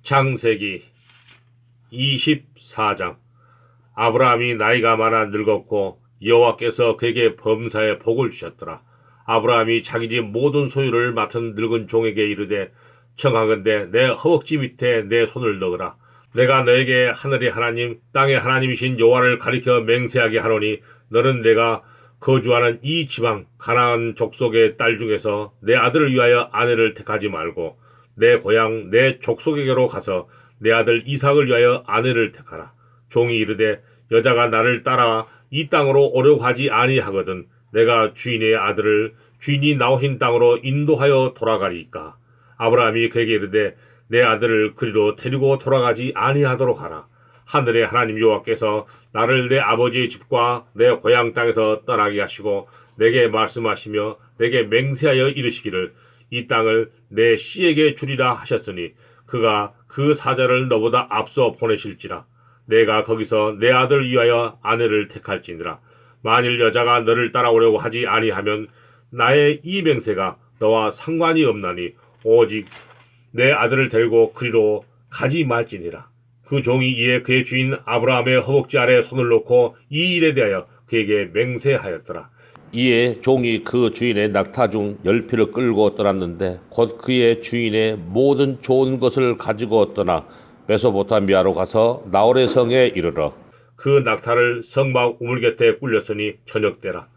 창세기 24장. 아브라함이 나이가 많아 늙었고 여호와께서 그에게 범사에 복을 주셨더라. 아브라함이 자기 집 모든 소유를 맡은 늙은 종에게 이르되, 청하건대 내 허벅지 밑에 내 손을 넣으라. 내가 너에게 하늘의 하나님 땅의 하나님이신 여호와를 가리켜 맹세하게 하노니, 너는 내가 거주하는 이 지방 가나안 족속의 딸 중에서 내 아들을 위하여 아내를 택하지 말고 내 고향 내 족속에게로 가서 내 아들 이삭을 위하여 아내를 택하라. 종이 이르되, 여자가 나를 따라 이 땅으로 오려고 하지 아니하거든 내가 주인의 아들을 주인이 나오신 땅으로 인도하여 돌아가리이까. 아브라함이 그에게 이르되, 내 아들을 그리로 데리고 돌아가지 아니하도록 하라. 하늘의 하나님 여호와께서 나를 내 아버지의 집과 내 고향 땅에서 떠나게 하시고 내게 말씀하시며 내게 맹세하여 이르시기를, 이 땅을 내 씨에게 주리라 하셨으니 그가 그 사자를 너보다 앞서 보내실지라. 내가 거기서 내 아들을 위하여 아내를 택할지니라. 만일 여자가 너를 따라오려고 하지 아니하면 나의 이 맹세가 너와 상관이 없나니 오직 내 아들을 데리고 그리로 가지 말지니라. 그 종이 이에 그의 주인 아브라함의 허벅지 아래 손을 놓고 이 일에 대하여 그에게 맹세하였더라. 이에 종이 그 주인의 낙타 중 10匹를 끌고 떠났는데 곧 그의 주인의 모든 좋은 것을 가지고 떠나 메소포타미아로 가서 나홀의 성에 이르러 그 낙타를 성막 우물 곁에 꿀렸으니 저녁 때라.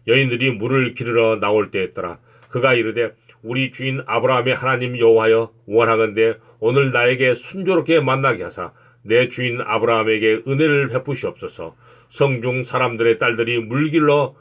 여인들이 물을 기르러 나올 때였더라. 그가 이르되, 우리 주인 아브라함의 하나님 여호와여, 원하건대 오늘 나에게 순조롭게 만나게 하사 내 주인 아브라함에게 은혜를 베푸시옵소서. 성중 사람들의 딸들이 물 길러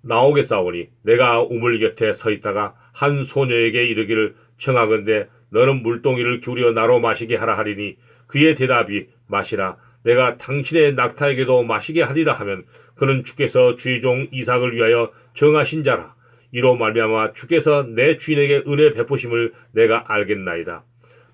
나오겠사오니 내가 우물 곁에 서 있다가 한 소녀에게 이르기를, 청하건대 너는 물동이를 기울여 나로 마시게 하라 하리니, 그의 대답이, 마시라. 내가 당신의 낙타에게도 마시게 하리라 하면 그는 주께서 주의 종 이삭을 위하여 정하신 자라. 이로 말미암아 주께서 내 주인에게 은혜 베푸심을 내가 알겠나이다.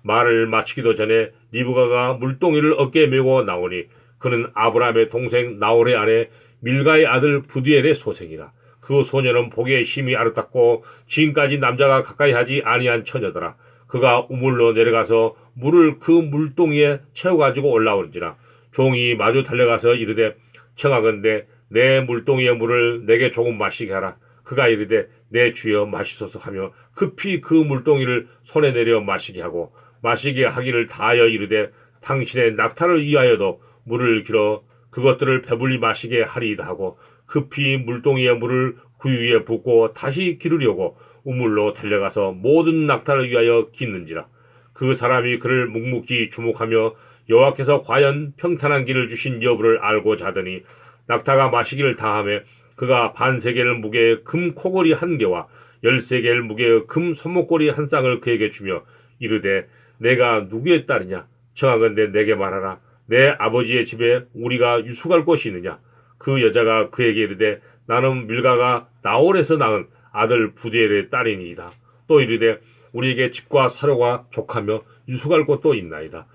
말을 마치기도 전에 리브가가 물동이를 어깨에 메고 나오니 그는 아브라함의 동생 나홀의 아내 밀가의 아들 부디엘의 소생이라. 그 소녀는 보기에 심히 아름답고 지금까지 남자가 가까이 하지 아니한 처녀더라. 그가 우물로 내려가서 물을 그 물동이에 채워가지고 올라오는지라. 종이 마주 달려가서 이르되, 청하건대 내 물동이의 물을 내게 조금 마시게 하라. 그가 이르되, 내 주여 마시소서 하며 급히 그 물동이를 손에 내려 마시게 하고 마시게 하기를 다하여 이르되, 당신의 낙타를 위하여도 물을 길어 그것들을 배불리 마시게 하리이다 하고 급히 물동이의 물을 그 위에 붓고 다시 기르려고 우물로 달려가서 모든 낙타를 위하여 깃는지라. 그 사람이 그를 묵묵히 주목하며 여호와께서 과연 평탄한 길을 주신 여부를 알고자 하더니 낙타가 마시기를 다하며 그가 반세겔 무게의 금 코걸이 1개와 13개의 무게의 금 손목걸이 1쌍을 그에게 주며 이르되, 내가 누구의 딸이냐? 청하건대 내게 말하라. 내 아버지의 집에 우리가 유숙할 곳이 있느냐? 그 여자가 그에게 이르되, 나는 밀가가 나홀에서 낳은 아들 부디엘의 딸이니이다. 또 이르되, 우리에게 집과 사료가 족하며 유숙할 곳도 있나이다.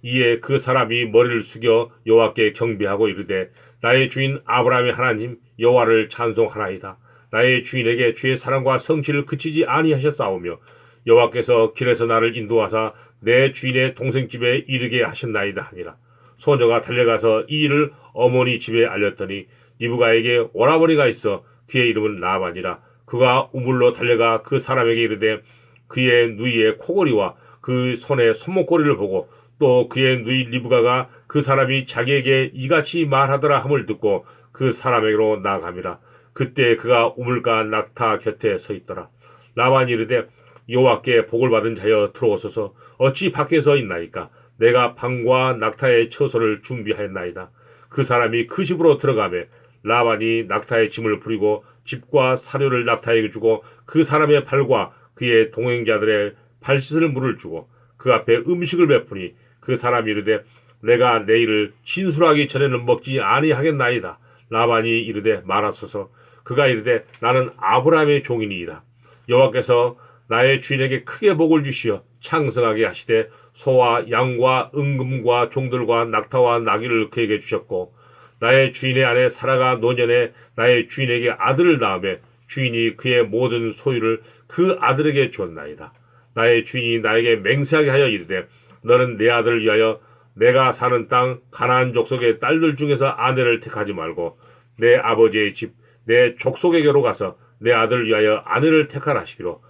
이에 그 사람이 머리를 숙여 여호와께 경배하고 이르되, 나의 주인 아브라함의 하나님 여호와를 찬송하나이다. 나의 주인에게 주의 사랑과 성실을 그치지 아니하셨사오며 여호와께서 길에서 나를 인도하사 내 주인의 동생 집에 이르게 하셨나이다 하니라. 소녀가 달려가서 이 일을 어머니 집에 알렸더니 리브가에게 오라버니가 있어 그의 이름은 라반이라. 그가 우물로 달려가 그 사람에게 이르되, 그의 누이의 코걸이와 그 손의 손목걸이를 보고 또 그의 누이 리브가가 그 사람이 자기에게 이같이 말하더라 함을 듣고 그 사람에게로 나아감이라. 그때 그가 우물가 낙타 곁에 서 있더라. 라반이 이르되, 여호와께 복을 받은 자여 들어오소서. 어찌 밖에서 있나이까? 내가 방과 낙타의 처소를 준비하였나이다. 그 사람이 그 집으로 들어가매 라반이 낙타의 짐을 부리고 집과 사료를 낙타에게 주고 그 사람의 발과 그의 동행자들의 발 씻을 물을 주고 그 앞에 음식을 베푸니 그 사람이 이르되, 내가 내일을 진술하기 전에는 먹지 아니하겠나이다. 라반이 이르되, 말하소서. 그가 이르되, 나는 아브라함의 종이니이다. 여호와께서 나의 주인에게 크게 복을 주시어 창성하게 하시되 소와 양과 은금과 종들과 낙타와 나귀를 그에게 주셨고 나의 주인의 아내 사라가 노년에 나의 주인에게 아들을 낳으며 주인이 그의 모든 소유를 그 아들에게 주었나이다. 나의 주인이 나에게 맹세하게 하여 이르되, 너는 내 아들을 위하여 내가 사는 땅 가나안 족속의 딸들 중에서 아내를 택하지 말고 내 아버지의 집 내 족속에게로 가서 내 아들을 위하여 아내를 택하라 하시기로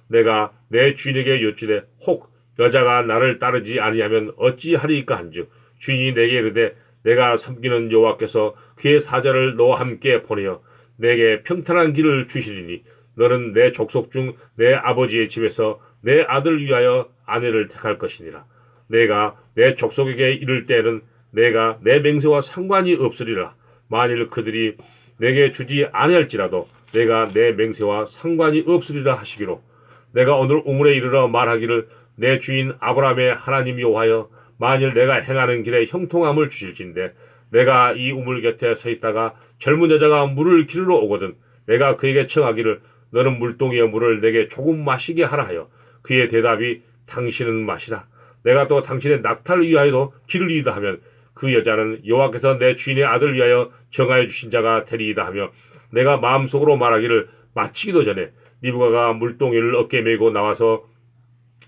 내가 내 주인에게 여쭈되 혹 여자가 나를 따르지 아니하면 어찌하리이까 한즉 주인이 내게 이르되 내가 섬기는 여호와께서 그의 사자를 너와 함께 보내어 내게 평탄한 길을 주시리니 너는 내 족속 중 내 아버지의 집에서 내 아들을 위하여 아내를 택할 것이니라. 내가 내 족속에게 이를 때에는 내가 내 맹세와 상관이 없으리라. 만일 그들이 내게 주지 아니할지라도 내가 내 맹세와 상관이 없으리라 하시기로 내가 오늘 우물에 이르러 말하기를 내 주인 아브라함의 하나님 여호와여 만일 내가 행하는 길에 형통함을 주실진데 내가 이 우물 곁에 서 있다가 젊은 여자가 물을 기르러 오거든 내가 그에게 청하기를 너는 물동이의 물을 내게 조금 마시게 하라 하여 그의 대답이 당신은 마시라 내가 또 당신의 낙타를 위하여도 기르리이다 하면 그 여자는 여호와께서 내 주인의 아들을 위하여 정하여 주신 자가 되리이다 하며 내가 마음속으로 말하기를 마치기도 전에 리브가가 물동이를 어깨에 메고 나와서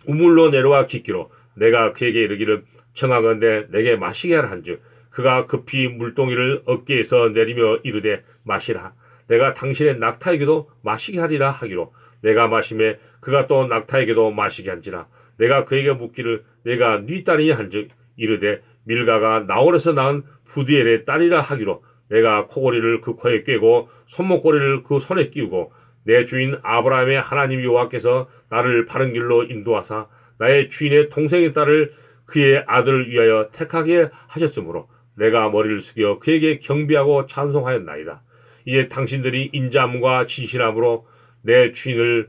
우물로 내려와 깃기로 내가 그에게 이르기를 청하건대 내게 마시게 하라 한즉 그가 급히 물동이를 어깨에서 내리며 이르되 마시라 내가 당신의 낙타에게도 마시게 하리라 하기로 내가 마심에 그가 또 낙타에게도 마시게 한지라 내가 그에게 묻기를 내가 네 딸이냐 한즉 이르되 밀가가 나홀에서 낳은 부디엘의 딸이라 하기로 내가 코골이를 그 코에 꿰고 손목고리를 그 손에 끼우고 내 주인 아브라함의 하나님 여호와께서 나를 바른 길로 인도하사 나의 주인의 동생의 딸을 그의 아들을 위하여 택하게 하셨으므로 내가 머리를 숙여 그에게 경배하고 찬송하였나이다. 이제 당신들이 인자함과 진실함으로 내 주인을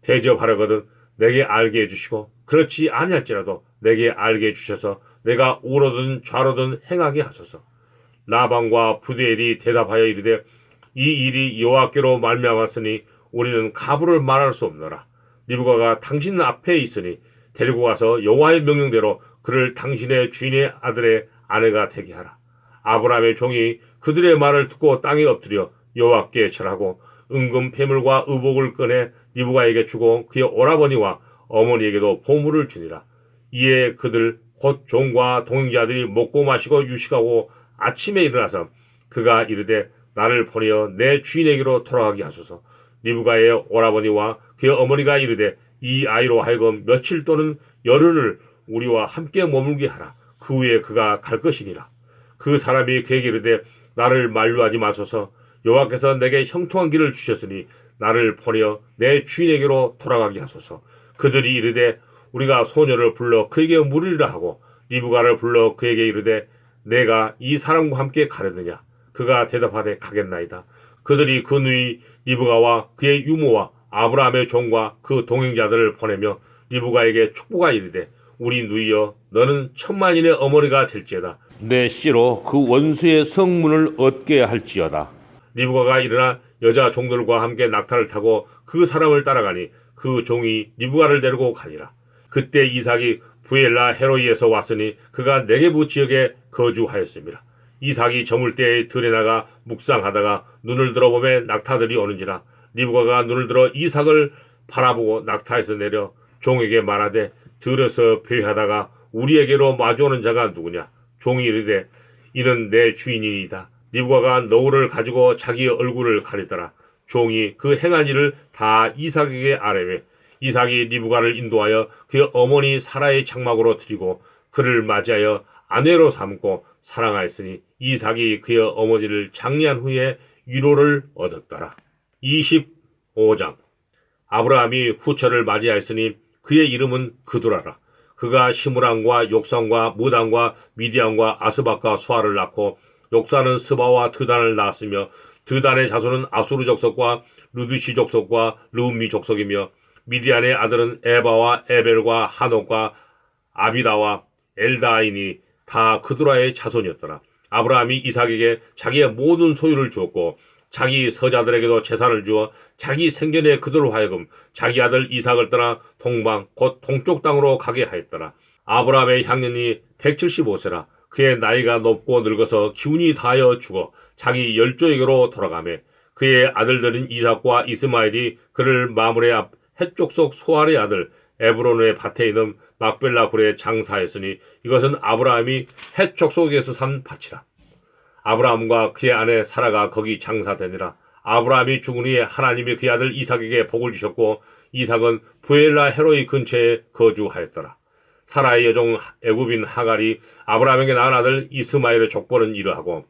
대접하려거든 내게 알게 해주시고 그렇지 아니할지라도 내게 알게 해주셔서 내가 우로든 좌로든 행하게 하소서. 라반과 부두엘이 대답하여 이르되 이 일이 여호와께로 말미암았으니 우리는 가부를 말할 수 없노라. 리브가가 당신 앞에 있으니 데리고 가서 여호와의 명령대로 그를 당신의 주인의 아들의 아내가 되게 하라. 아브라함의 종이 그들의 말을 듣고 땅에 엎드려 여호와께 절하고 은금 패물과 의복을 꺼내 리브가에게 주고 그의 오라버니와 어머니에게도 보물을 주니라. 이에 그들 곧 종과 동행자들이 먹고 마시고 유식하고 아침에 일어나서 그가 이르되 나를 보내어 내 주인에게로 돌아가게 하소서. 리브가의 오라버니와 그의 어머니가 이르되 이 아이로 하여금 며칠 또는 열흘을 우리와 함께 머물게 하라. 그 후에 그가 갈 것이니라. 그 사람이 그에게 이르되 나를 만류하지 마소서. 여호와께서 내게 형통한 길을 주셨으니 나를 보내어 내 주인에게로 돌아가게 하소서. 그들이 이르되 우리가 소녀를 불러 그에게 물으리라 하고 리브가를 불러 그에게 이르되 내가 이 사람과 함께 가려느냐. 그가 대답하되 가겠나이다. 그들이 그 누이 리브가와 그의 유모와 아브라함의 종과 그 동행자들을 보내며 리브가에게 축복하 이르되 우리 누이여 너는 천만인의 어머니가 될지어다. 내 씨로 그 원수의 성문을 얻게 할지어다. 리브가가 일어나 여자 종들과 함께 낙타를 타고 그 사람을 따라가니 그 종이 리브가를 데리고 가니라. 그때 이삭이 부엘라 헤로이에서 왔으니 그가 네게부 지역에 거주하였습니다. 이삭이 저물 때에 들에 나가 묵상하다가 눈을 들어보매 낙타들이 오는지라. 리브가가 눈을 들어 이삭을 바라보고 낙타에서 내려 종에게 말하되 들어서 배회하다가 우리에게로 마주오는 자가 누구냐. 종이 이르되 이는 내 주인이니이다. 리브가가 너울을 가지고 자기 얼굴을 가리더라. 종이 그 행한 일을 다 이삭에게 아뢰매 이삭이 리브가를 인도하여 그의 어머니 사라의 장막으로 드리고 그를 맞이하여 아내로 삼고 사랑하였으니 이삭이 그의 어머니를 장례한 후에 위로를 얻었더라. 25장 아브라함이 후처를 맞이하였으니 그의 이름은 그두라라. 그가 시므랑과 욕산과 무단과 미디안과 아스박과 수아를 낳고 욕산은 스바와 드단을 낳았으며 드단의 자손은 아수르 족속과 루드시 족속과 르움미 족속이며 미디안의 아들은 에바와 에벨과 하녹과 아비다와 엘다인이 다 그두라의 자손이었더라. 아브라함이 이삭에게 자기의 모든 소유를 주었고 자기 서자들에게도 재산을 주어 자기 생전에 그들로 하여금 자기 아들 이삭을 떠나 동방 곧 동쪽 땅으로 가게 하였더라. 아브라함의 향년이 175세라. 그의 나이가 높고 늙어서 기운이 다하여 죽어 자기 열조에게로 돌아가매 그의 아들들인 이삭과 이스마엘이 그를 마므레 앞 헷족속 소알의 아들 에브론의 밭에 있는 막벨라 굴에 장사했으니 이것은 아브라함이 헷 족속에서 산 밭이라. 아브라함과 그의 아내 사라가 거기 장사되니라. 아브라함이 죽은 후에 하나님이 그의 아들 이삭에게 복을 주셨고 이삭은 부엘라 헤로이 근처에 거주하였더라. 사라의 여종 애굽인 하갈이 아브라함에게 낳은 아들 이스마엘의 족보는 이러하고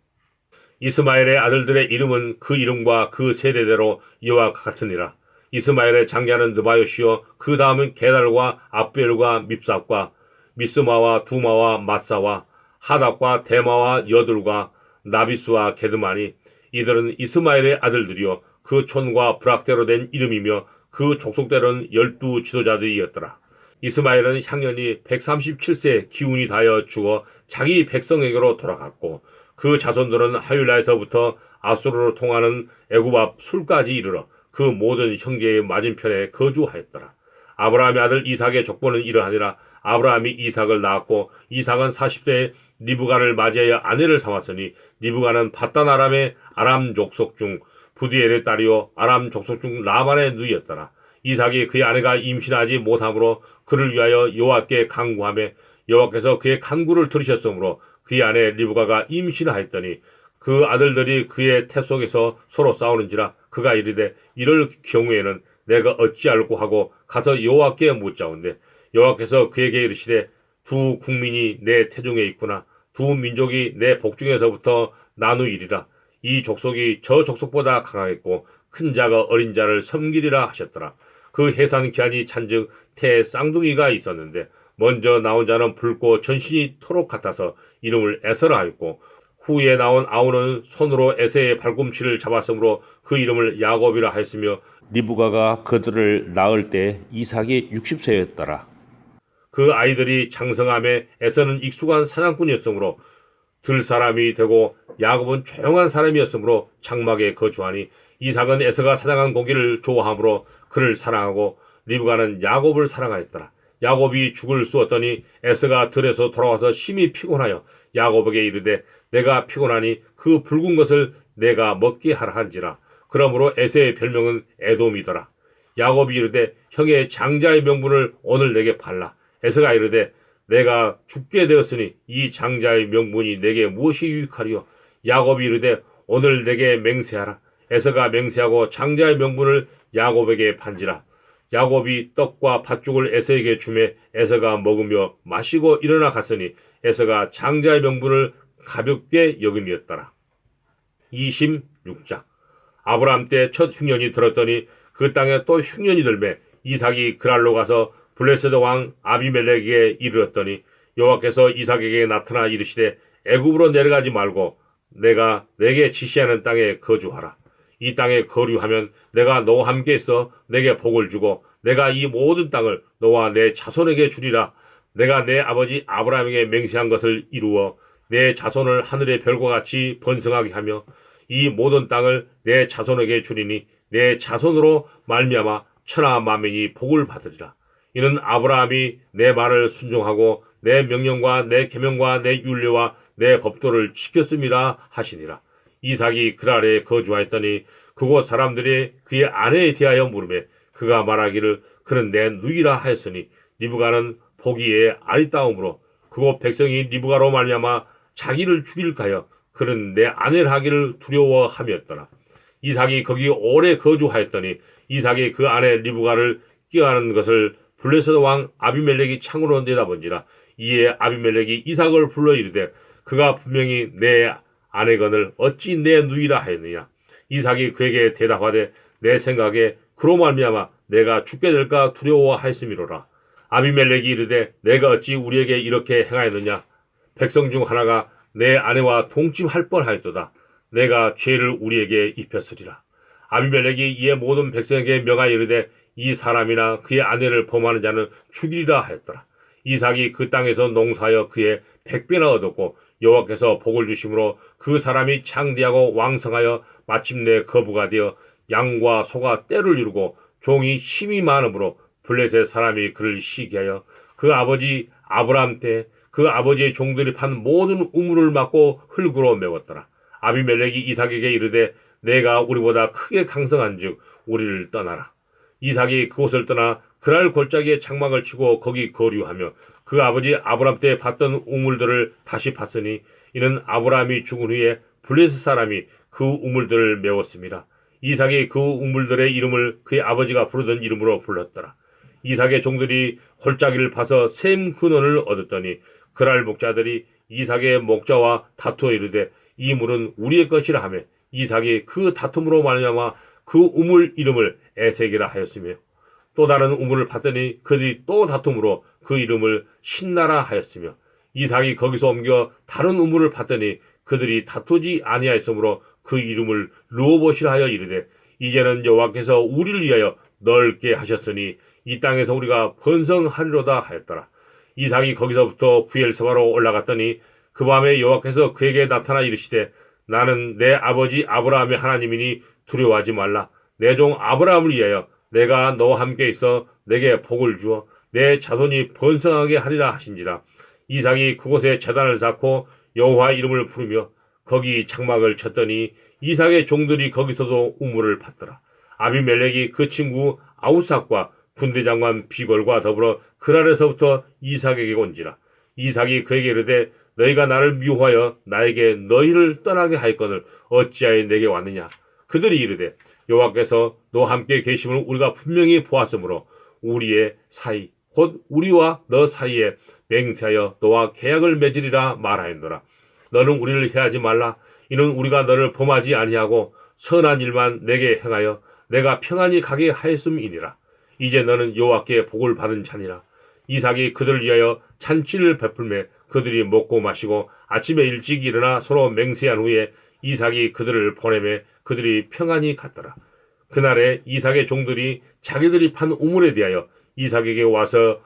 이스마엘의 아들들의 이름은 그 이름과 그 세대대로 이와 같으니라. 이스마엘의 장자는 느바요시요 그 다음은 게달과 압벨과 밉삽과 미스마와 두마와 마사와 하답과 데마와 여둘과 나비스와 게드마니 이들은 이스마엘의 아들들이요 그 촌과 부락대로 된 이름이며 그 족속대로는 12 지도자들이었더라. 이스마엘은 향년이 137세 기운이 다하여 죽어 자기 백성에게로 돌아갔고 그 자손들은 하윌라에서부터 아수르로 통하는 애굽 앞 술까지 이르러 그 모든 형제의 맞은편에 거주하였더라. 아브라함의 아들 이삭의 족보는 이러하니라. 아브라함이 이삭을 낳았고 이삭은 40세에 리브가를 맞이하여 아내를 삼았으니 리브가는 바단 아람의 아람 족속 중 부디엘의 딸이요 아람 족속 중 라반의 누이였더라. 이삭이 그의 아내가 임신하지 못함으로 그를 위하여 여호와께 간구하며 여호와께서 그의 간구를 들으셨으므로 그의 아내 리브가가 임신하였더니 그 아들들이 그의 태 속에서 서로 싸우는지라 그가 이르되 이럴 경우에는 내가 어찌할꼬 하고 가서 여호와께 묻자온대 여호와께서 그에게 이르시되 두 국민이 내 태중에 있구나 두 민족이 내 복중에서부터 나누이리라 이 족속이 저 족속보다 강하겠고 큰 자가 어린 자를 섬기리라 하셨더라. 그 해산 기한이 찬즉 태에 쌍둥이가 있었는데 먼저 나온 자는 붉고 전신이 토록 같아서 이름을 에서라 하였고 후에 나온 아우는 손으로 에서의 발꿈치를 잡았으므로 그 이름을 야곱이라 하였으며 리브가가 그들을 낳을 때 이삭이 60세였더라. 그 아이들이 장성함에 에서는 익숙한 사냥꾼이었으므로 들 사람이 되고 야곱은 조용한 사람이었으므로 장막에 거주하니 이삭은 에서가 사냥한 고기를 좋아하므로 그를 사랑하고 리브가는 야곱을 사랑하였더라. 야곱이 죽을 쑤었더니 에서가 들에서 돌아와서 심히 피곤하여 야곱에게 이르되 내가 피곤하니 그 붉은 것을 내가 먹게 하라 한지라. 그러므로 에서의 별명은 에돔이더라. 야곱이 이르되 형의 장자의 명분을 오늘 내게 팔라. 에서가 이르되 내가 죽게 되었으니 이 장자의 명분이 내게 무엇이 유익하리요. 야곱이 이르되 오늘 내게 맹세하라. 에서가 맹세하고 장자의 명분을 야곱에게 판지라. 야곱이 떡과 팥죽을 에서에게 주매 에서가 먹으며 마시고 일어나 갔으니 에서가 장자의 명분을 가볍게 여김이었더라. 26장 아브라함 때 첫 흉년이 들었더니 그 땅에 또 흉년이 들매 이삭이 그랄로 가서 블레셋 왕 아비멜렉에게 이르렀더니 여호와께서 이삭에게 나타나 이르시되 애굽으로 내려가지 말고 내가 내게 지시하는 땅에 거주하라. 이 땅에 거류하면 내가 너와 함께 있어 내게 복을 주고 내가 이 모든 땅을 너와 내 자손에게 주리라. 내가 내 아버지 아브라함에게 맹세한 것을 이루어 내 자손을 하늘의 별과 같이 번성하게 하며 이 모든 땅을 내 자손에게 주리니 내 자손으로 말미암아 천하 만민이 복을 받으리라. 이는 아브라함이 내 말을 순종하고 내 명령과 내 계명과 내 율례와 내 법도를 지켰음이라 하시니라. 이삭이 그랄에 거주하였더니 그곳 사람들이 그의 아내에 대하여 물으매 그가 말하기를 그는 내 누이라 하였으니 리브가는 보기에 아리따움으로 그곳 백성이 리브가로 말미암아 자기를 죽일까 하여 그는 내 아내를 하기를 두려워함이었더라. 이삭이 거기 오래 거주하였더니 이삭이 그 아내 리브가를 끼어하는 것을 블레셋 왕 아비멜렉이 창으로 내다본지라. 이에 아비멜렉이 이삭을 불러 이르되 그가 분명히 내 아내건을 어찌 내 누이라 하였느냐. 이삭이 그에게 대답하되 내 생각에 그로 말미암아 내가 죽게 될까 두려워하였음이로라. 아비멜렉이 이르되 내가 어찌 우리에게 이렇게 행하였느냐. 백성 중 하나가 내 아내와 동침할 뻔하였도다. 내가 죄를 우리에게 입혔으리라. 아비멜렉이 이에 모든 백성에게 명하여 이르되 이 사람이나 그의 아내를 범하는 자는 죽이리라 하였더라. 이삭이 그 땅에서 농사하여 그의 100배나 얻었고 여호와께서 복을 주심으로 그 사람이 창대하고 왕성하여 마침내 거부가 되어 양과 소가 떼를 이루고 종이 힘이 많으므로 블레셋 사람이 그를 시기하여 그 아버지 아브라함 때 그 아버지의 종들이 판 모든 우물을 막고 흙으로 메웠더라. 아비멜렉이 이삭에게 이르되 내가 우리보다 크게 강성한즉 우리를 떠나라. 이삭이 그곳을 떠나 그랄 골짜기에 장막을 치고 거기 거류하며 그 아버지 아브람 때 봤던 우물들을 다시 봤으니 이는 아브라함이 죽은 후에 블레셋 사람이 그 우물들을 메웠습니다. 이삭이 그 우물들의 이름을 그의 아버지가 부르던 이름으로 불렀더라. 이삭의 종들이 골짜기를 파서 셈 근원을 얻었더니 그랄 목자들이 이삭의 목자와 다투어 이르되 이 물은 우리의 것이라 하며 이삭이 그 다툼으로 말미암아 그 우물 이름을 에색이라 하였으며 또 다른 우물을 봤더니 그들이 또 다툼으로 그 이름을 신나라 하였으며 이삭이 거기서 옮겨 다른 우물을 봤더니 그들이 다투지 아니하였으므로 그 이름을 르호봇이라 하여 이르되 이제는 여호와께서 우리를 위하여 넓게 하셨으니 이 땅에서 우리가 번성하리로다 하였더라. 이삭이 거기서부터 부엘세바로 올라갔더니 그 밤에 여호와께서 그에게 나타나 이르시되 나는 내 아버지 아브라함의 하나님이니 두려워하지 말라. 내 종 아브라함을 위하여 내가 너와 함께 있어 내게 복을 주어 내 자손이 번성하게 하리라 하신지라. 이삭이 그곳에 제단을 쌓고 여호와 이름을 부르며 거기 장막을 쳤더니 이삭의 종들이 거기서도 우물을 팠더라. 아비멜렉이 그 친구 아우삭과 군대장관 비골과 더불어 그랄에서부터 이삭에게 온지라. 이삭이 그에게 이르되 너희가 나를 미워하여 나에게 너희를 떠나게 하였거늘 어찌하여 내게 왔느냐. 그들이 이르되 여호와께서 너와 함께 계심을 우리가 분명히 보았으므로 우리의 사이 곧 우리와 너 사이에 맹세하여 너와 계약을 맺으리라 말하였노라. 너는 우리를 해하지 말라. 이는 우리가 너를 범하지 아니하고 선한 일만 내게 행하여 내가 평안히 가게 하였음이니라. 이제 너는 여호와께 복을 받은 자니라. 이삭이 그들을 위하여 잔치를 베풀매 그들이 먹고 마시고 아침에 일찍 일어나 서로 맹세한 후에 이삭이 그들을 보내매 그들이 평안히 갔더라. 그날에 이삭의 종들이 자기들이 판 우물에 대하여 이삭에게 와서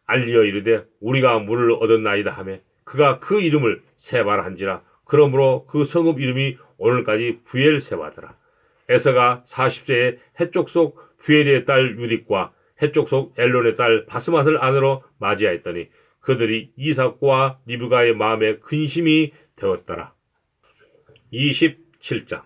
알리어 이르되 우리가 물을 얻었나이다 하매 그가 그 이름을 세바라 한지라. 그러므로 그 성읍 이름이 오늘까지 부엘세바더라. 에서가 40세에 해쪽 속 부엘의 딸 유딕과 해쪽 속 엘론의 딸 바스맛을 아내로 맞이하였더니 그들이 이삭과 리브가의 마음에 근심이 되었더라. 27장.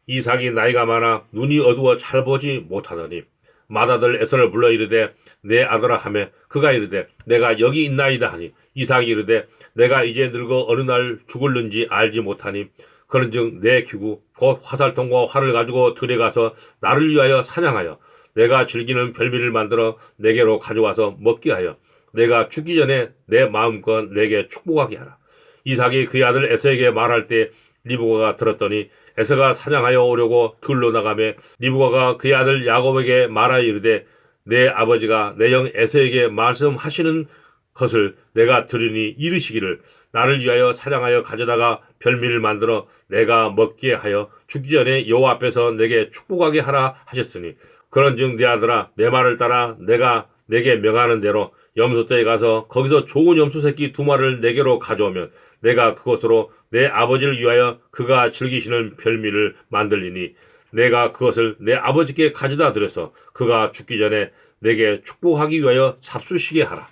이삭이 나이가 많아 눈이 어두워 잘 보지 못하더니 맏아들 에서를 불러 이르되 내 아들아 하매 그가 이르되 내가 여기 있나이다 하니 이삭이 이르되 내가 이제 늙어 어느 날 죽을는지 알지 못하니 그런즉 내 기구 곧 화살통과 활을 가지고 들에 가서 나를 위하여 사냥하여 내가 즐기는 별미를 만들어 내게로 가져와서 먹게 하여 내가 죽기 전에 내 마음껏 내게 축복하게 하라. 이삭이 그의 아들 에서에게 말할 때 리브가가 들었더니 에서가 사냥하여 오려고 들로 나가매 리브가가 그의 아들 야곱에게 말하여 이르되 내 아버지가 내 형 에서에게 말씀하시는 것을 내가 들으니 이르시기를 나를 위하여 사냥하여 가져다가 별미를 만들어 내가 먹게 하여 죽기 전에 여호와 앞에서 내게 축복하게 하라 하셨으니 그런즉 내 아들아 내 말을 따라 내가 내게 명하는 대로 염소떼에 가서 거기서 좋은 염소 새끼 2마리를 내게로 가져오면 내가 그것으로 내 아버지를 위하여 그가 즐기시는 별미를 만들리니 내가 그것을 내 아버지께 가져다 드려서 그가 죽기 전에 내게 축복하기 위하여 잡수시게 하라.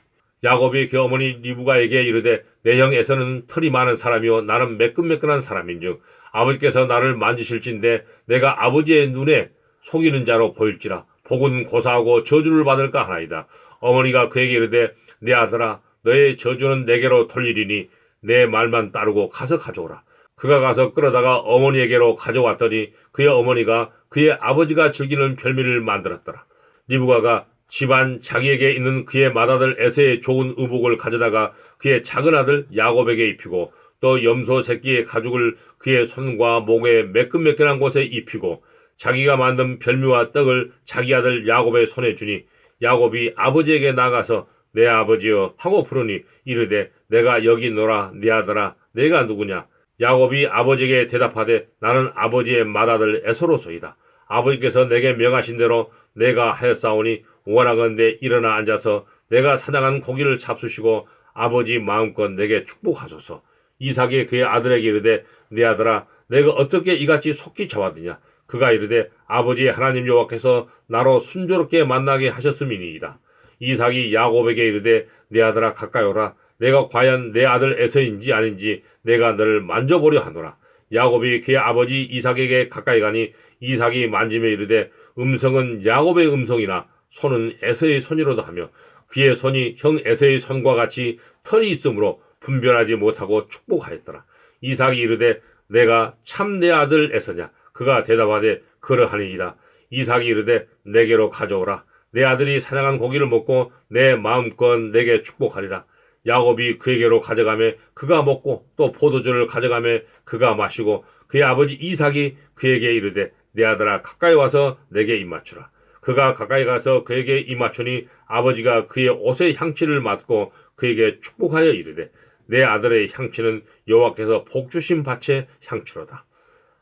야곱이 그 어머니 리브가에게 이르되 내 형 에서는 털이 많은 사람이요 나는 매끈매끈한 사람인즉 아버지께서 나를 만지실진데 내가 아버지의 눈에 속이는 자로 보일지라 복은 고사하고 저주를 받을까 하나이다. 어머니가 그에게 이르되 내 아들아 너의 저주는 내게로 돌리리니 내 말만 따르고 가서 가져오라. 그가 가서 끌어다가 어머니에게로 가져왔더니 그의 어머니가 그의 아버지가 즐기는 별미를 만들었더라. 리브가가 집안 자기에게 있는 그의 맏아들 에서의 좋은 의복을 가져다가 그의 작은 아들 야곱에게 입히고 또 염소 새끼의 가죽을 그의 손과 목에 매끈매끈한 곳에 입히고 자기가 만든 별미와 떡을 자기 아들 야곱의 손에 주니 야곱이 아버지에게 나가서 내 아버지여 하고 부르니 이르되 내가 여기 있노라. 네 아들아 내가 누구냐. 야곱이 아버지에게 대답하되 나는 아버지의 맏아들 에서로소이다. 아버지께서 내게 명하신 대로 내가 하였사오니 원하건대 일어나 앉아서 내가 사냥한 고기를 잡수시고 아버지 마음껏 내게 축복하소서. 이삭이 그의 아들에게 이르되 내 아들아 내가 어떻게 이같이 속히 잡았느냐. 그가 이르되 아버지의 하나님 여호와께서 나로 순조롭게 만나게 하셨음이니이다. 이삭이 야곱에게 이르되 내 아들아 가까이 오라. 내가 과연 내 아들 에서인지 아닌지 내가 너를 만져보려 하노라. 야곱이 그의 아버지 이삭에게 가까이 가니 이삭이 만지며 이르되 음성은 야곱의 음성이나 손은 에서의 손이로다 하며 그의 손이 형 에서의 손과 같이 털이 있으므로 분별하지 못하고 축복하였더라. 이삭이 이르되 내가 참 내 아들 에서냐? 그가 대답하되 그러하니이다. 이삭이 이르되 내게로 가져오라. 내 아들이 사냥한 고기를 먹고 내 마음껏 내게 축복하리라. 야곱이 그에게로 가져가매 그가 먹고 또 포도주를 가져가매 그가 마시고 그의 아버지 이삭이 그에게 이르되 내 아들아 가까이 와서 내게 입맞추라. 그가 가까이 가서 그에게 입맞추니 아버지가 그의 옷의 향취를 맡고 그에게 축복하여 이르되 내 아들의 향취는 여호와께서 복주신 밭의 향취로다.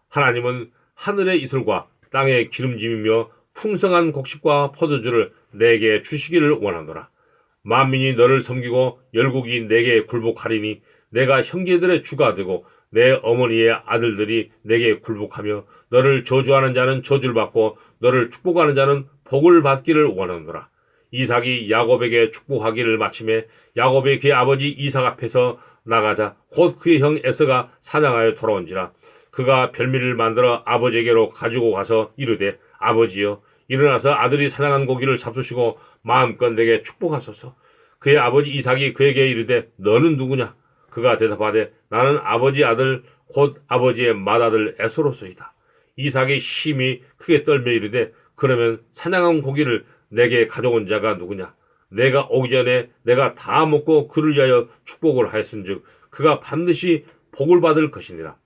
하나님은 하늘의 이슬과 땅의 기름짐이며 풍성한 곡식과 포도주를 내게 주시기를 원하노라. 만민이 너를 섬기고 열국이 내게 굴복하리니 내가 형제들의 주가 되고 내 어머니의 아들들이 내게 굴복하며 너를 저주하는 자는 저주를 받고 너를 축복하는 자는 복을 받기를 원하노라. 이삭이 야곱에게 축복하기를 마침에 야곱이 그의 아버지 이삭 앞에서 나가자 곧 그의 형 에서가 사냥하여 돌아온지라. 그가 별미를 만들어 아버지에게로 가지고 가서 이르되 아버지여 일어나서 아들이 사냥한 고기를 잡수시고 마음껏 내게 축복하소서. 그의 아버지 이삭이 그에게 이르되 너는 누구냐? 그가 대답하되 나는 아버지 아들 곧 아버지의 맏아들 에서로소이다. 이삭이 심히 크게 떨며 이르되 그러면 사냥한 고기를 내게 가져온 자가 누구냐? 내가 오기 전에 내가 다 먹고 그를 위하여 축복을 하였은즉 그가 반드시 복을 받을 것이니라.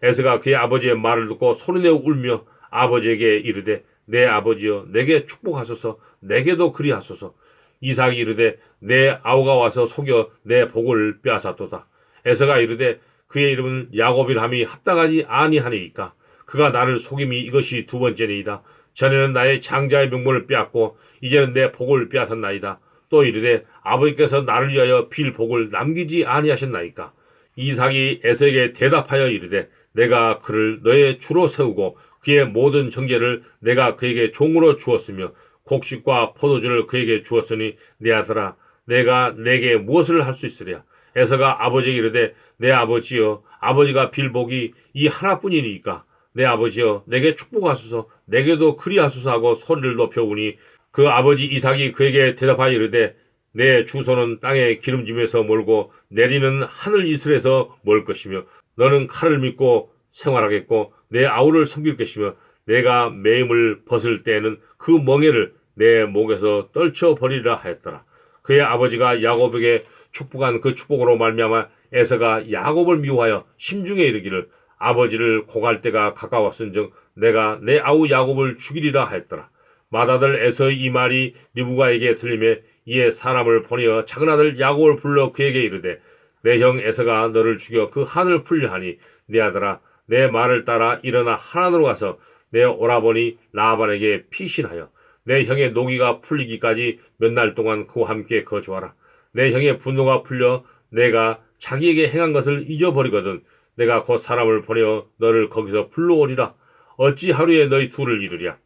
에서가 그의 아버지의 말을 듣고 소리내어 울며 아버지에게 이르되 내 아버지여 내게 축복하소서. 내게도 그리하소서. 이삭이 이르되 내 아우가 와서 속여 내 복을 빼앗았도다. 에서가 이르되 그의 이름은 야곱이라 함이 합당하지 아니하니이까. 그가 나를 속임이 이것이 두 번째니이다. 전에는 나의 장자의 명분을 빼앗고 이제는 내 복을 빼앗았나이다. 또 이르되 아버지께서 나를 위하여 빌 복을 남기지 아니하셨나이까. 이삭이 에서에게 대답하여 이르되 내가 그를 너의 주로 세우고 그의 모든 정죄를 내가 그에게 종으로 주었으며 곡식과 포도주를 그에게 주었으니 내 아들아 내가 내게 무엇을 할 수 있으랴. 에서가 아버지에게 이르되 내 아버지여 아버지가 빌 복이 이 하나뿐이니까 내 아버지여 내게 축복하소서. 내게도 그리하소서 하고 소리를 높여오니 그 아버지 이삭이 그에게 대답하여 이르되 내 주소는 땅의 기름짐에서 몰고 내리는 하늘 이슬에서 몰 것이며 너는 칼을 믿고 생활하겠고 내 아우를 섬길 것이며 내가 매임을 벗을 때에는 그 멍에를 내 목에서 떨쳐버리리라 하였더라. 그의 아버지가 야곱에게 축복한 그 축복으로 말미암아 에서가 야곱을 미워하여 심중에 이르기를 아버지를 고갈 때가 가까웠은즉 내가 내 아우 야곱을 죽이리라 하였더라. 맏아들 에서의 이 말이 리브가에게 들리매 이에 사람을 보내어 작은아들 야곱을 불러 그에게 이르되 내 형 에서가 너를 죽여 그 한을 풀려 하니 내 아들아 내 말을 따라 일어나 하란으로 가서 내 오라버니 라반에게 피신하여 내 형의 노기가 풀리기까지 몇 날 동안 그와 함께 거주하라. 내 형의 분노가 풀려 내가 자기에게 행한 것을 잊어버리거든 내가 곧 사람을 보내어 너를 거기서 불러오리라. 어찌 하루에 너희 둘을 이루랴.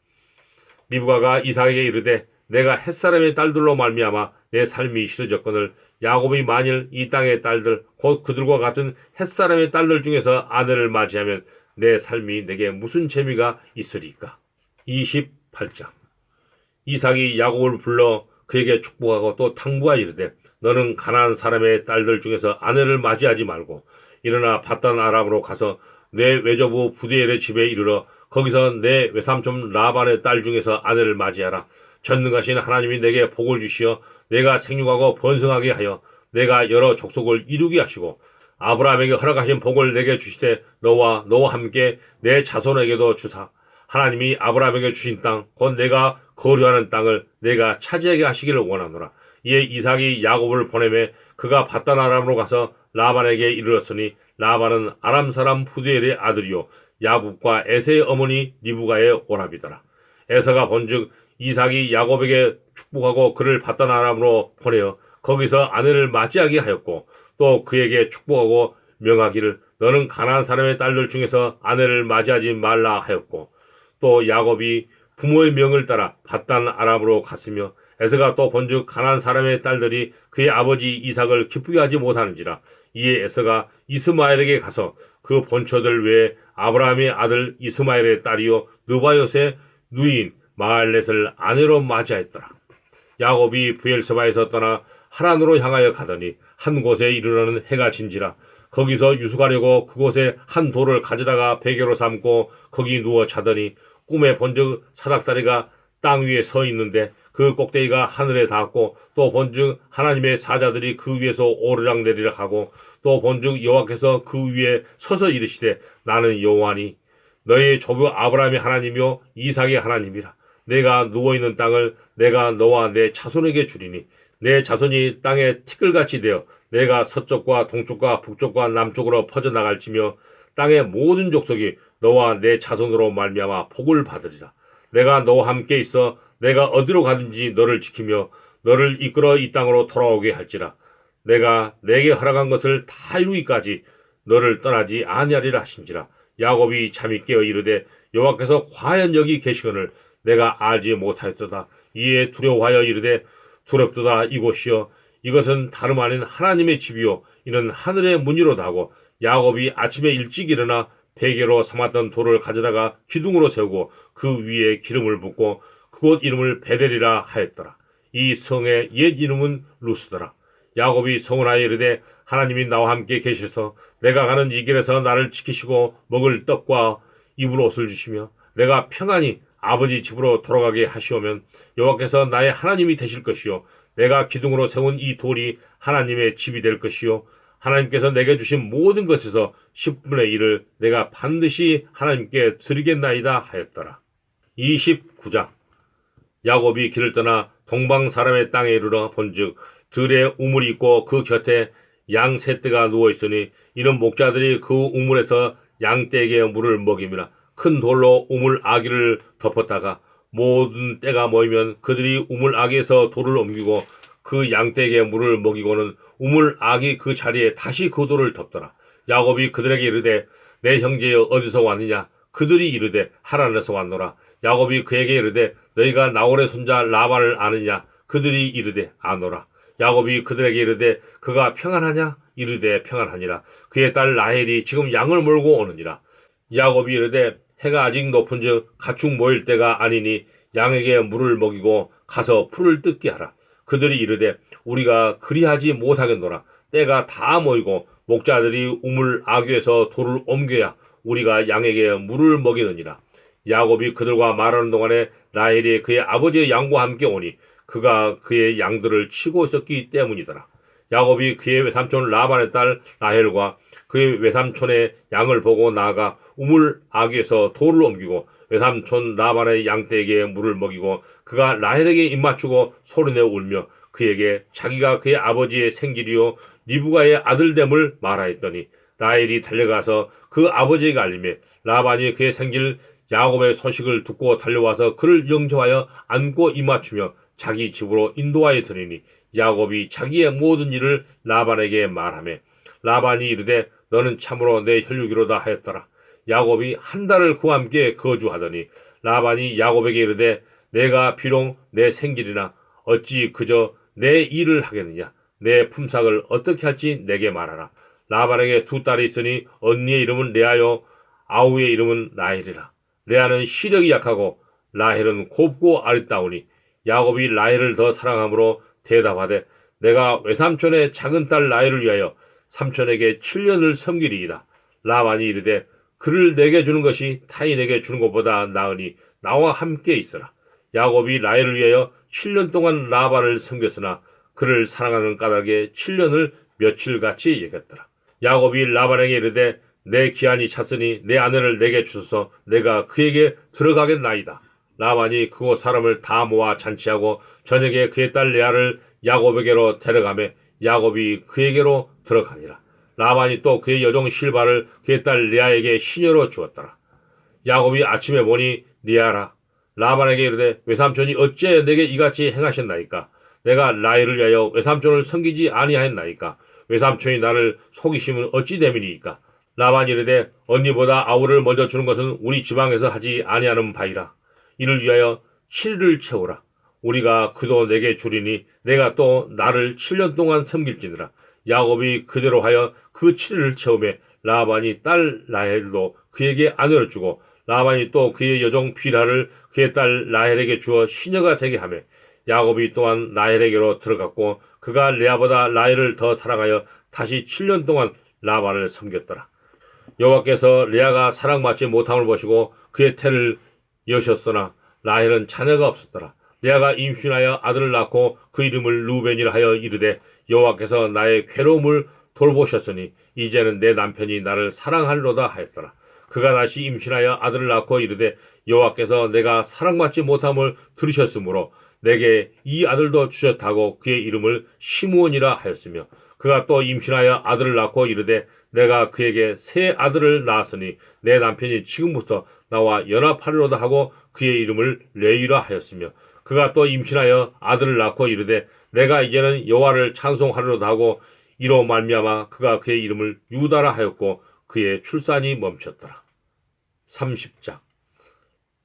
리브가가 이삭에게 이르되 내가 햇사람의 딸들로 말미암아 내 삶이 싫어졌거늘 야곱이 만일 이 땅의 딸들 곧 그들과 같은 햇사람의 딸들 중에서 아내를 맞이하면 내 삶이 내게 무슨 재미가 있으리까. 28장. 이삭이 야곱을 불러 그에게 축복하고 또 당부하여 이르되 너는 가나안 사람의 딸들 중에서 아내를 맞이하지 말고 일어나 밧단 아람으로 가서 내 외조부 부두엘의 집에 이르러 거기서 내 외삼촌 라반의 딸 중에서 아내를 맞이하라. 전능하신 하나님이 내게 복을 주시어 내가 생육하고 번성하게 하여 내가 여러 족속을 이루게 하시고 아브라함에게 허락하신 복을 내게 주시되 너와 함께 내 자손에게도 주사 하나님이 아브라함에게 주신 땅 곧 내가 거류하는 땅을 내가 차지하게 하시기를 원하노라. 이에 이삭이 야곱을 보내매 그가 밧단 아람으로 가서 라반에게 이르렀으니 라반은 아람 사람 부두엘의 아들이요 야곱과 에서의 어머니 리브가의 오라비더라. 에서가 본즉 이삭이 야곱에게 축복하고 그를 밧단 아람으로 보내어 거기서 아내를 맞이하게 하였고 또 그에게 축복하고 명하기를 너는 가나안 사람의 딸들 중에서 아내를 맞이하지 말라 하였고 또 야곱이 부모의 명을 따라 밧단 아람으로 갔으며 에서가 또 본즉 가나안 사람의 딸들이 그의 아버지 이삭을 기쁘게 하지 못하는지라. 이에 에서가 이스마엘에게 가서 그 본처들 외에 아브라함의 아들 이스마엘의 딸이요 느바요의 누이인 마할렛을 아내로 맞이하였더라. 야곱이 브엘세바에서 떠나 하란으로 향하여 가더니 한 곳에 이르러는 해가 진지라. 거기서 유숙하려고 그곳에 한 돌을 가져다가 베개로 삼고 거기 누워 자더니 꿈에 본즉 사닥다리가 땅 위에 서 있는데 그 꼭대기가 하늘에 닿았고 또 본즉 하나님의 사자들이 그 위에서 오르락내리락 하고 또 본즉 여호와께서 그 위에 서서 이르시되 나는 여호와니 너의 조부 아브라함의 하나님이요 이삭의 하나님이라. 내가 누워있는 땅을 내가 너와 내 자손에게 주리니 내 자손이 땅에 티끌같이 되어 내가 서쪽과 동쪽과 북쪽과 남쪽으로 퍼져나갈지며 땅의 모든 족속이 너와 내 자손으로 말미암아 복을 받으리라. 내가 너와 함께 있어 내가 어디로 가든지 너를 지키며 너를 이끌어 이 땅으로 돌아오게 할지라. 내가 내게 허락한 것을 다 이루기까지 너를 떠나지 아니하리라 하신지라. 야곱이 잠이 깨어 이르되 여호와께서 과연 여기 계시거늘 내가 알지 못하였도다. 이에 두려워하여 이르되 두렵도다. 이곳이여 이것은 다름 아닌 하나님의 집이요 이는 하늘의 문이로다 하고 야곱이 아침에 일찍 일어나 베개로 삼았던 돌을 가져다가 기둥으로 세우고 그 위에 기름을 붓고 그곳 이름을 베델이라 하였더라. 이 성의 옛 이름은 루스더라. 야곱이 성은하여 이르되 하나님이 나와 함께 계셔서 내가 가는 이 길에서 나를 지키시고 먹을 떡과 입을 옷을 주시며 내가 평안히 아버지 집으로 돌아가게 하시오면 여호와께서 나의 하나님이 되실 것이요 내가 기둥으로 세운 이 돌이 하나님의 집이 될 것이요 하나님께서 내게 주신 모든 것에서 10분의 1을 내가 반드시 하나님께 드리겠나이다 하였더라. 29장. 야곱이 길을 떠나 동방 사람의 땅에 이르러 본즉 들에 우물이 있고 그 곁에 양 세 떼가 누워 있으니 이는 목자들이 그 우물에서 양떼에게 물을 먹임이라. 큰 돌로 우물 아기를 덮었다가 모든 떼가 모이면 그들이 우물 아기에서 돌을 옮기고 그 양떼에게 물을 먹이고는 우물 아기 그 자리에 다시 그 돌을 덮더라. 야곱이 그들에게 이르되 내 형제여 어디서 왔느냐? 그들이 이르되 하란에서 왔노라. 야곱이 그에게 이르되 너희가 나홀의 손자 라반을 아느냐? 그들이 이르되 아노라. 야곱이 그들에게 이르되 그가 평안하냐? 이르되 평안하니라. 그의 딸 라헬이 지금 양을 몰고 오느니라. 야곱이 이르되 해가 아직 높은즉 가축 모일 때가 아니니 양에게 물을 먹이고 가서 풀을 뜯게 하라. 그들이 이르되 우리가 그리하지 못하겠노라. 때가 다 모이고 목자들이 우물 아귀에서 돌을 옮겨야 우리가 양에게 물을 먹이느니라. 야곱이 그들과 말하는 동안에 라헬이 그의 아버지의 양과 함께 오니 그가 그의 양들을 치고 있었기 때문이더라. 야곱이 그의 외삼촌 라반의 딸 라헬과 그의 외삼촌의 양을 보고 나아가 우물 아귀에서 돌을 옮기고 외삼촌 라반의 양떼에게 물을 먹이고 그가 라헬에게 입맞추고 소리내어 울며 그에게 자기가 그의 아버지의 생길이요 리브가의 아들됨을 말하였더니 라헬이 달려가서 그 아버지에게 알림해 라반이 그의 생길 야곱의 소식을 듣고 달려와서 그를 영접하여 안고 입맞추며 자기 집으로 인도하여 드리니 야곱이 자기의 모든 일을 라반에게 말하며 라반이 이르되 너는 참으로 내 혈육이로다 하였더라. 야곱이 한 달을 그와 함께 거주하더니 라반이 야곱에게 이르되 내가 비록 내 생길이나 어찌 그저 내 일을 하겠느냐? 내 품삯을 어떻게 할지 내게 말하라. 라반에게 두 딸이 있으니 언니의 이름은 레아요 아우의 이름은 라헬이라. 레아는 시력이 약하고 라헬은 곱고 아리따우니 야곱이 라헬을 더 사랑함으로 대답하되 내가 외삼촌의 작은 딸 라헬을 위하여 삼촌에게 7년을 섬기리이다. 라반이 이르되 그를 내게 주는 것이 타인에게 주는 것보다 나으니 나와 함께 있으라. 야곱이 라헬을 위하여 7년 동안 라반을 섬겼으나 그를 사랑하는 까닭에 7년을 며칠같이 여겼더라. 야곱이 라반에게 이르되 내 기한이 찼으니 내 아내를 내게 주소서 내가 그에게 들어가겠나이다. 라반이 그곳 사람을 다 모아 잔치하고 저녁에 그의 딸 레아를 야곱에게로 데려가매 야곱이 그에게로 들어가니라. 라반이 또 그의 여종 실바를 그의 딸 레아에게 시녀로 주었더라. 야곱이 아침에 보니 레아라. 라반에게 이르되 외삼촌이 어찌 내게 이같이 행하셨나이까? 내가 라헬을 위하여 외삼촌을 섬기지 아니하였나이까? 외삼촌이 나를 속이심은 어찌 됨이니이까? 라반이 이르되 언니보다 아우를 먼저 주는 것은 우리 지방에서 하지 아니하는 바이라. 이를 위하여 7일을 채우라. 우리가 그도 내게 주리니 내가 또 나를 7년 동안 섬길지니라. 야곱이 그대로 하여 그 7일을 채우매 라반이 딸 라헬도 그에게 아내를 주고 라반이 또 그의 여종 비라를 그의 딸 라헬에게 주어 시녀가 되게 하매 야곱이 또한 라헬에게로 들어갔고 그가 레아보다 라헬을 더 사랑하여 다시 7년 동안 라반을 섬겼더라. 여호와께서 레아가 사랑받지 못함을 보시고 그의 태를 여셨으나 라헬은 자녀가 없었더라. 레아가 임신하여 아들을 낳고 그 이름을 루벤이라 하여 이르되 여호와께서 나의 괴로움을 돌보셨으니 이제는 내 남편이 나를 사랑하리로다 하였더라. 그가 다시 임신하여 아들을 낳고 이르되 여호와께서 내가 사랑받지 못함을 들으셨으므로 내게 이 아들도 주셨다고 그의 이름을 시므온이라 하였으며 그가 또 임신하여 아들을 낳고 이르되 내가 그에게 새 아들을 낳았으니 내 남편이 지금부터 나와 연합하리로다 하고 그의 이름을 레위라 하였으며 그가 또 임신하여 아들을 낳고 이르되 내가 이제는 여호와를 찬송하리로다 하고 이로 말미암아 그가 그의 이름을 유다라 하였고 그의 출산이 멈췄더라. 30장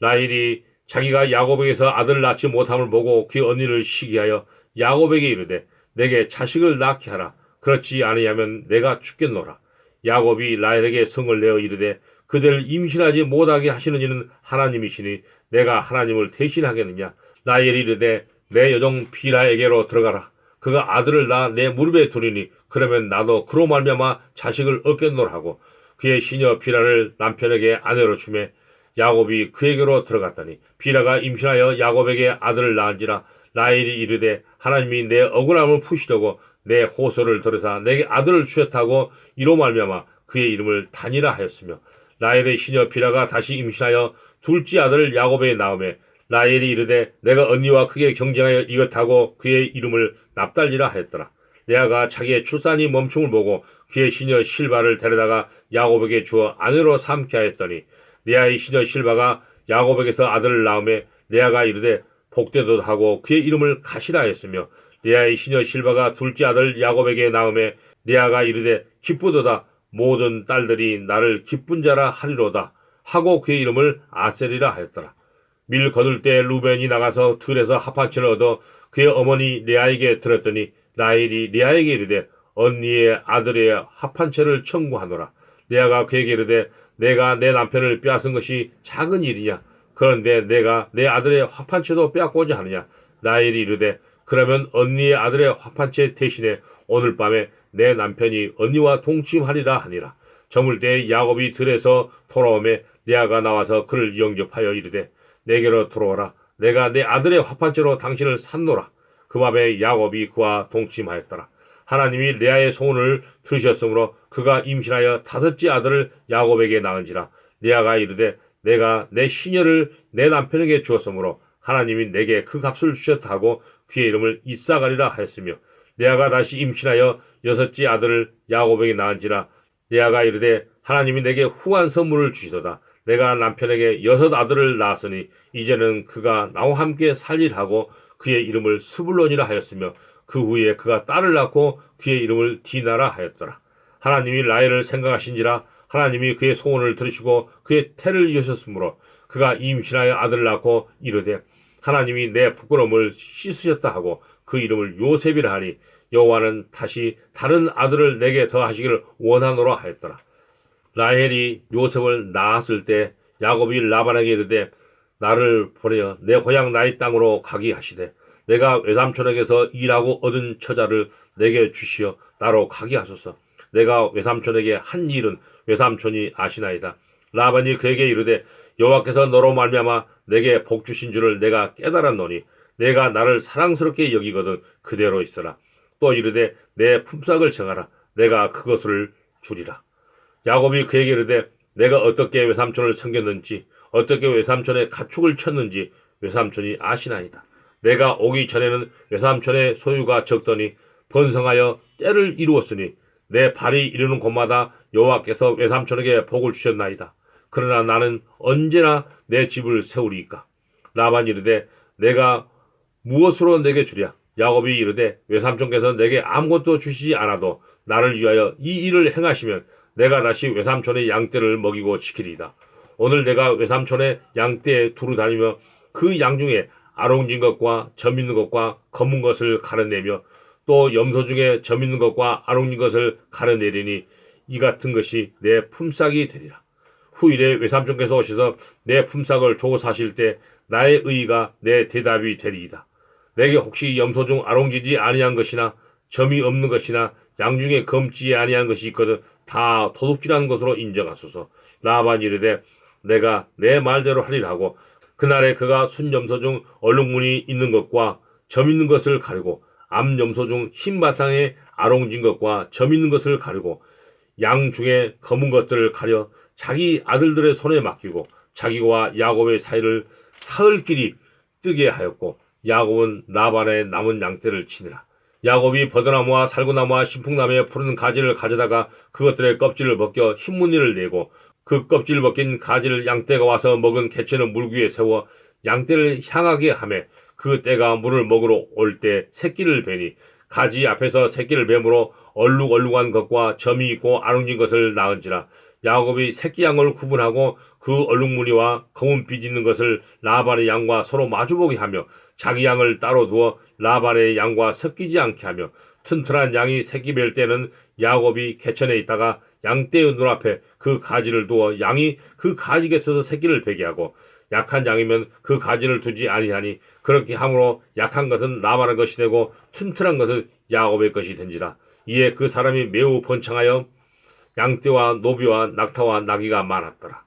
라헬이 자기가 야곱에게서 아들을 낳지 못함을 보고 그의 언니를 시기하여 야곱에게 이르되 내게 자식을 낳게 하라. 그렇지 아니하면 내가 죽겠노라. 야곱이 라헬에게 성을 내어 이르되 그들을 임신하지 못하게 하시는 이는 하나님이시니 내가 하나님을 대신하겠느냐. 라헬이 이르되 내 여종 빌하에게로 들어가라. 그가 아들을 낳아 내 무릎에 두리니 그러면 나도 그로 말미암아 자식을 얻겠노라 하고 그의 시녀 빌하를 남편에게 아내로 주매 야곱이 그에게로 들어갔더니 빌하가 임신하여 야곱에게 아들을 낳은지라. 라헬이 이르되 하나님이 내 억울함을 푸시려고 내 호소를 들으사 내게 아들을 주셨다고 이로 말미암아 그의 이름을 단이라 하였으며 라헬의 시녀 빌하가 다시 임신하여 둘째 아들을 야곱에게 낳음에 라헬이 이르되 내가 언니와 크게 경쟁하여 이것하고 그의 이름을 납달리라 하였더라. 레아가 자기의 출산이 멈춤을 보고 그의 시녀 실바를 데려다가 야곱에게 주어 아내로 삼게 하였더니 레아의 시녀 실바가 야곱에게서 아들을 낳음에 레아가 이르되 복되도다 하고 그의 이름을 가시라 하였으며 레아의 시녀 실바가 둘째 아들 야곱에게 낳음에 레아가 이르되 기쁘도다 모든 딸들이 나를 기쁜 자라 하리로다 하고 그의 이름을 아셀이라 하였더라. 밀 거둘 때 루벤이 나가서 들에서 합판치를 얻어 그의 어머니 레아에게 들었더니 라헬이 레아에게 이르되 언니의 아들의 합판체를 청구하노라. 레아가 그에게 이르되 내가 내 남편을 빼앗은 것이 작은 일이냐. 그런데 내가 내 아들의 합판체도 빼앗고자 하느냐. 라헬이 이르되 그러면 언니의 아들의 합판체 대신에 오늘 밤에 내 남편이 언니와 동침하리라 하니라. 저물 때 야곱이 들에서 돌아오매 레아가 나와서 그를 영접하여 이르되 내게로 들어오라. 내가 내 아들의 합판체로 당신을 샀노라. 그 밤에 야곱이 그와 동침하였더라. 하나님이 레아의 소원을 들으셨으므로 그가 임신하여 다섯째 아들을 야곱에게 낳은지라. 레아가 이르되 내가 내 시녀를 내 남편에게 주었으므로 하나님이 내게 그 값을 주셨다 하고 그의 이름을 이사가리라 하였으며 레아가 다시 임신하여 여섯째 아들을 야곱에게 낳은지라. 레아가 이르되 하나님이 내게 후한 선물을 주시도다. 내가 남편에게 여섯 아들을 낳았으니 이제는 그가 나와 함께 살리라고 그의 이름을 스불론이라 하였으며 그 후에 그가 딸을 낳고 그의 이름을 디나라 하였더라. 하나님이 라헬을 생각하신지라. 하나님이 그의 소원을 들으시고 그의 태를 여셨으므로 그가 임신하여 아들을 낳고 이르되 하나님이 내 부끄러움을 씻으셨다 하고 그 이름을 요셉이라 하니 여호와는 다시 다른 아들을 내게 더하시기를 원하노라 하였더라. 라헬이 요셉을 낳았을 때 야곱이 라반에게 이르되 나를 보내어 내 고향 나의 땅으로 가게 하시되 내가 외삼촌에게서 일하고 얻은 처자를 내게 주시어 나로 가게 하소서. 내가 외삼촌에게 한 일은 외삼촌이 아시나이다. 라반이 그에게 이르되 여호와께서 너로 말미암아 내게 복 주신 줄을 내가 깨달았노니 내가 나를 사랑스럽게 여기거든 그대로 있어라. 또 이르되 내 품삯을 정하라. 내가 그것을 주리라. 야곱이 그에게 이르되 내가 어떻게 외삼촌을 섬겼는지 어떻게 외삼촌의 가축을 쳤는지 외삼촌이 아시나이다. 내가 오기 전에는 외삼촌의 소유가 적더니 번성하여 때를 이루었으니 내 발이 이르는 곳마다 여호와께서 외삼촌에게 복을 주셨나이다. 그러나 나는 언제나 내 집을 세우리이까. 라반이 이르되 내가 무엇으로 내게 주랴. 야곱이 이르되 외삼촌께서 내게 아무것도 주시지 않아도 나를 위하여 이 일을 행하시면 내가 다시 외삼촌의 양떼를 먹이고 지키리이다. 오늘 내가 외삼촌의 양떼에 두루 다니며 그 양 중에 아롱진 것과 점 있는 것과 검은 것을 가려내며 또 염소 중에 점 있는 것과 아롱진 것을 가려내리니 이 같은 것이 내 품삯이 되리라. 후일에 외삼촌께서 오셔서 내 품삯을 조사하실 때 나의 의의가 내 대답이 되리이다. 내게 혹시 염소 중 아롱지지 아니한 것이나 점이 없는 것이나 양 중에 검지 아니한 것이 있거든 다 도둑질한 것으로 인정하소서. 라반이 이르되 내가 내 말대로 하리라 하고 그날에 그가 순염소 중 얼룩무늬 있는 것과 점 있는 것을 가리고 암염소 중 흰 바탕에 아롱진 것과 점 있는 것을 가리고 양 중에 검은 것들을 가려 자기 아들들의 손에 맡기고 자기와 야곱의 사이를 사흘 길이 뜨게 하였고 야곱은 라반의 남은 양떼를 치니라. 야곱이 버드나무와 살구나무와 신풍나무에 푸른 가지를 가져다가 그것들의 껍질을 벗겨 흰무늬를 내고 그 껍질 벗긴 가지를 양떼가 와서 먹은 개체는 물 위에 세워 양떼를 향하게 하매 그 떼가 물을 먹으러 올 때 새끼를 베니 가지 앞에서 새끼를 뱀으로 얼룩얼룩한 것과 점이 있고 아롱진 것을 낳은지라. 야곱이 새끼 양을 구분하고 그 얼룩무늬와 검은 빛 있는 것을 라반의 양과 서로 마주보게 하며 자기 양을 따로 두어 라반의 양과 섞이지 않게 하며 튼튼한 양이 새끼 뵐 때는 야곱이 개천에 있다가 양떼의 눈앞에 그 가지를 두어 양이 그 가지 곁에서 새끼를 베게 하고 약한 양이면 그 가지를 두지 아니하니 그렇게 함으로 약한 것은 라반의 것이 되고 튼튼한 것은 야곱의 것이 된지라. 이에 그 사람이 매우 번창하여 양떼와 노비와 낙타와 나귀가 많았더라.